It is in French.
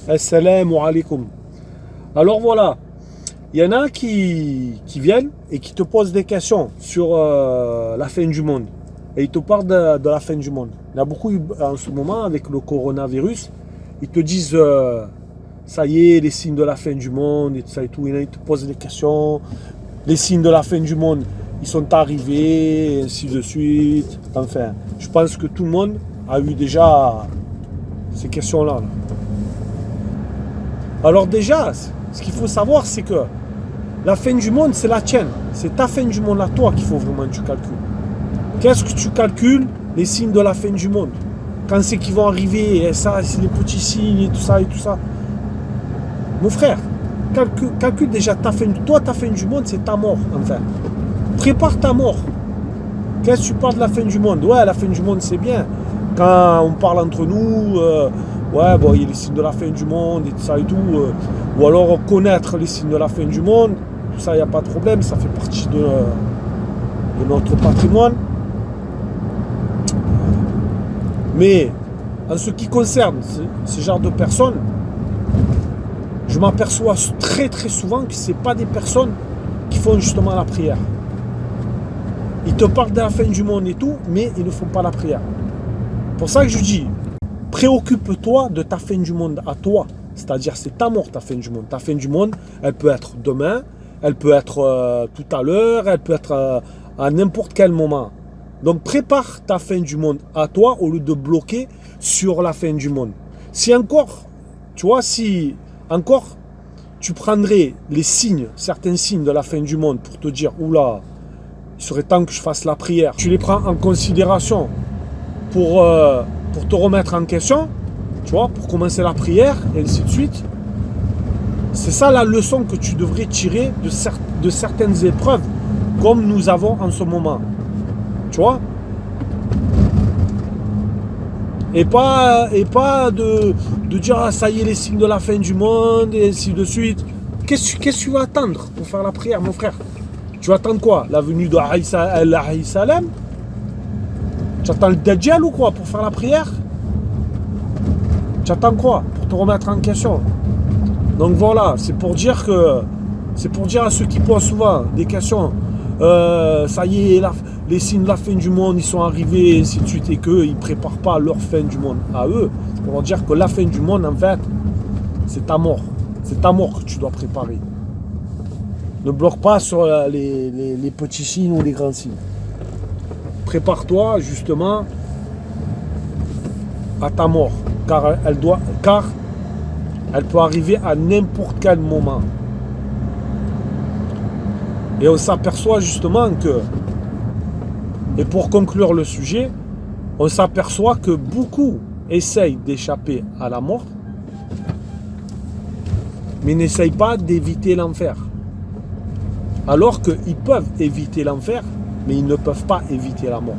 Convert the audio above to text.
Assalamu alaikum. Alors voilà, il y en a qui viennent et qui te posent des questions sur la fin du monde. Et ils te parlent de la fin du monde. Il y a beaucoup en ce moment avec le coronavirus. Ils te disent, ça y est, les signes de la fin du monde et tout ça et tout. Ils te posent des questions. Les signes de la fin du monde, ils sont arrivés, et ainsi de suite. Enfin, je pense que tout le monde a eu déjà ces questions-là. Alors déjà, ce qu'il faut savoir, c'est que la fin du monde, c'est la tienne. C'est ta fin du monde à toi qu'il faut vraiment que tu calcules. Qu'est-ce que tu calcules? Les signes de la fin du monde. Quand c'est qu'ils vont arriver, et ça, c'est les petits signes et tout ça et tout ça. Mon frère, calcule déjà ta fin. Toi, ta fin du monde, c'est ta mort, enfin. Prépare ta mort. Qu'est-ce que tu parles de la fin du monde? Ouais, la fin du monde, c'est bien. Quand on parle entre nous, ouais, bon, il y a les signes de la fin du monde et tout ça et tout. Ou alors connaître les signes de la fin du monde. Tout ça, il n'y a pas de problème. Ça fait partie de notre patrimoine. Mais en ce qui concerne ce genre de personnes, je m'aperçois très très souvent que ce n'est pas des personnes qui font justement la prière. Ils te parlent de la fin du monde et tout, mais ils ne font pas la prière. Pour ça que je dis, préoccupe-toi de ta fin du monde à toi. C'est-à-dire, c'est ta mort, ta fin du monde. Ta fin du monde, elle peut être demain, elle peut être tout à l'heure, elle peut être à n'importe quel moment. Donc, prépare ta fin du monde à toi au lieu de bloquer sur la fin du monde. Si encore, tu vois, si encore, tu prendrais les signes, certains signes de la fin du monde pour te dire, oula, il serait temps que je fasse la prière. Tu les prends en considération pour te remettre en question, tu vois, pour commencer la prière, et ainsi de suite. C'est ça la leçon que tu devrais tirer de certaines épreuves, comme nous avons en ce moment. Tu vois? Et pas de dire, ah, ça y est, les signes de la fin du monde, et ainsi de suite. Qu'est-ce que tu vas attendre pour faire la prière, mon frère? Tu vas attendre quoi? La venue de Aïe Salem? Tu attends le Dajjal ou quoi pour faire la prière? Tu attends quoi pour te remettre en question? Donc voilà, c'est pour dire à ceux qui posent souvent des questions, ça y est, les signes de la fin du monde, ils sont arrivés, et ainsi de suite, et qu'ils ne préparent pas leur fin du monde à eux. C'est pour dire que la fin du monde, en fait, c'est ta mort. C'est ta mort que tu dois préparer. Ne bloque pas sur les petits signes ou les grands signes. Prépare-toi justement à ta mort, car elle peut arriver à n'importe quel moment. Et on s'aperçoit justement que, et pour conclure le sujet, on s'aperçoit que beaucoup essayent d'échapper à la mort, mais n'essayent pas d'éviter l'enfer. Alors qu'ils peuvent éviter l'enfer, mais ils ne peuvent pas éviter la mort.